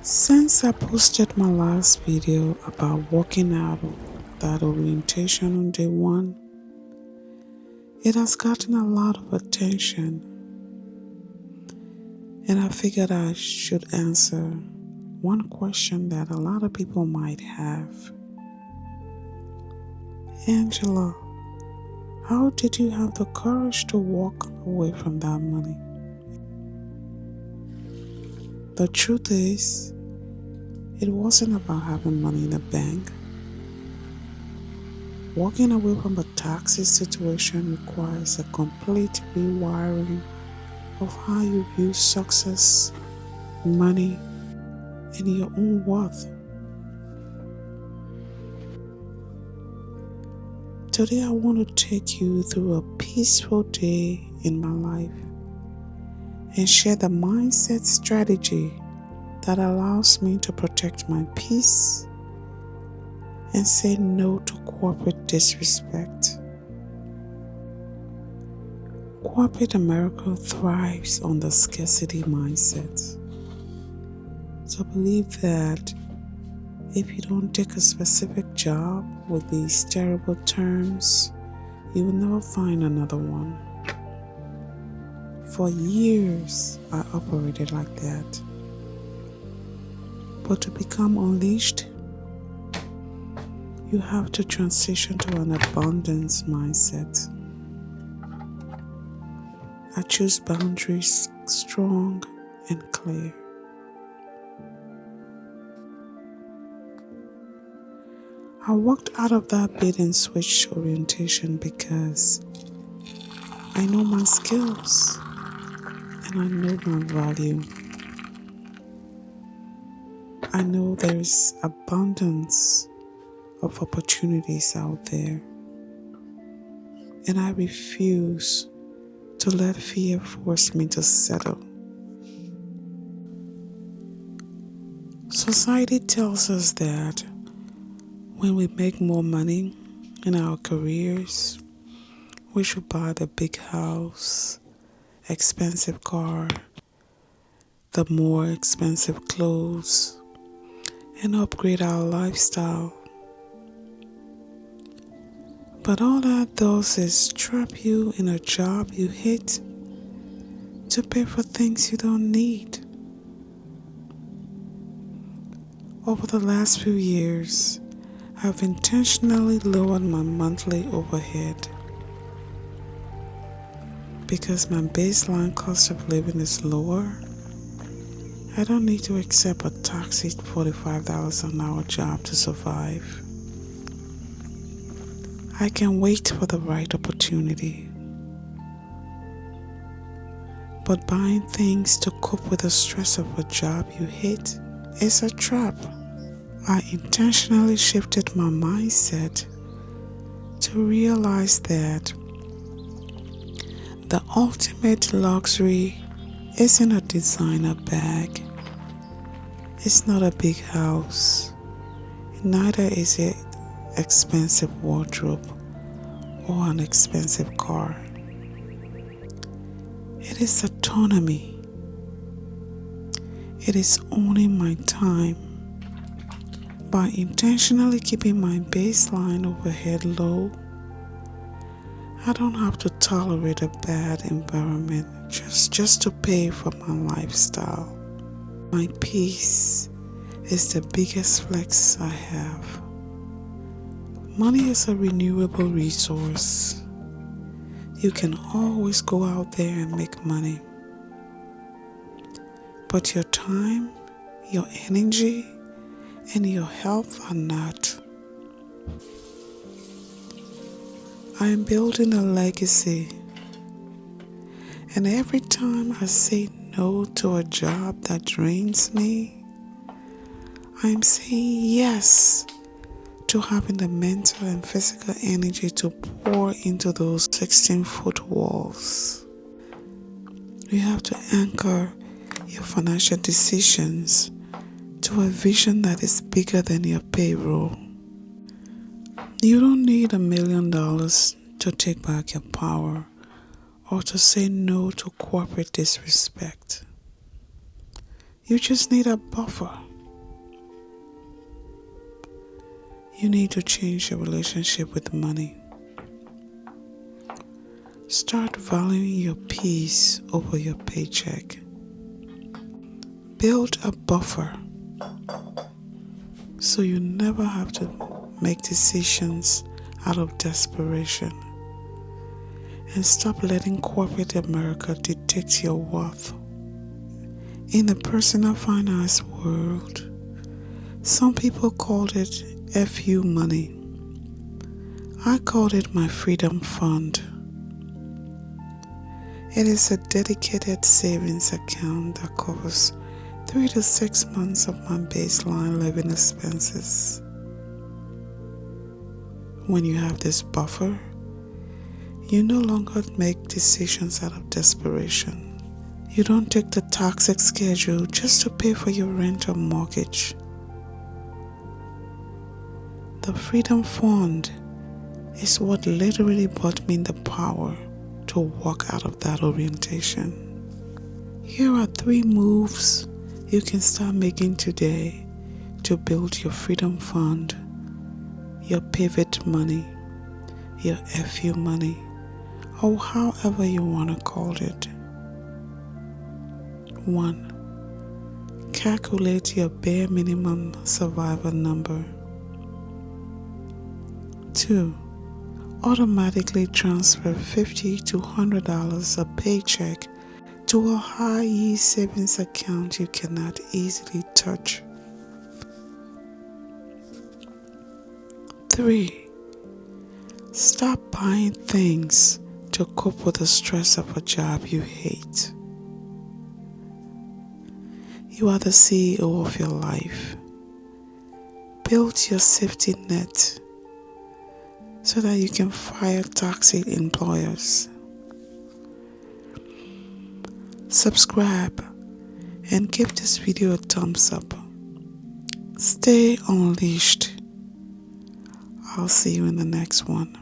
Since I posted my last video about walking out of that orientation on day one, it has gotten a lot of attention, and I figured I should answer one question that a lot of people might have. Angela, how did you have the courage to walk away from that money? The truth is, it wasn't about having money in the bank. Walking away from a toxic situation requires a complete rewiring of how you view success, money, and your own worth. Today I want to take you through a peaceful day in my life and share the mindset strategy that allows me to protect my peace and say no to corporate disrespect. Corporate America thrives on the scarcity mindset. So believe that if you don't take a specific job with these terrible terms, you will never find another one. For years, I operated like that. But to become unleashed, you have to transition to an abundance mindset. I choose boundaries strong and clear. I walked out of that bait and switch orientation because I know my skills and I know my value. I know there is abundance of opportunities out there, and I refuse to let fear force me to settle. Society tells us that when we make more money in our careers, we should buy the big house, expensive car, the more expensive clothes, and upgrade our lifestyle. But all that does is trap you in a job you hate to pay for things you don't need. Over the last few years, I've intentionally lowered my monthly overhead because my baseline cost of living is lower. I don't need to accept a toxic $45 an hour job to survive. I can wait for the right opportunity. But buying things to cope with the stress of a job you hate is a trap. I intentionally shifted my mindset to realize that the ultimate luxury isn't a designer bag. It's not a big house. Neither is it expensive wardrobe or an expensive car. It is autonomy. It is owning my time. By intentionally keeping my baseline overhead low, I don't have to tolerate a bad environment just to pay for my lifestyle. My peace is the biggest flex I have. Money is a renewable resource. You can always go out there and make money. But your time, your energy, and your health are not. I am building a legacy, and every time I say no to a job that drains me, I am saying yes to having the mental and physical energy to pour into those 16-foot walls. You have to anchor your financial decisions to a vision that is bigger than your payroll. You don't need $1 million to take back your power or to say no to corporate disrespect. You just need a buffer. You need to change your relationship with money. Start valuing your peace over your paycheck. Build a buffer so you never have to make decisions out of desperation. And stop letting corporate America dictate your worth. In the personal finance world, some people called it FU money. I called it my freedom fund. It is a dedicated savings account that covers 3 to 6 months of my baseline living expenses. When you have this buffer, you no longer make decisions out of desperation. You don't take the toxic schedule just to pay for your rent or mortgage. The Freedom Fund is what literally brought me the power to walk out of that orientation. Here are 3 moves you can start making today to build your Freedom Fund, your pivot money, your FU money, or however you want to call it. 1. Calculate your bare minimum survival number. 2. Automatically transfer $50 to $100 a paycheck to a high-yield savings account you cannot easily touch. 3. Stop buying things to cope with the stress of a job you hate. You are the CEO of your life. Build your safety net so that you can fire toxic employers. Subscribe and give this video a thumbs up. Stay unleashed. I'll see you in the next one.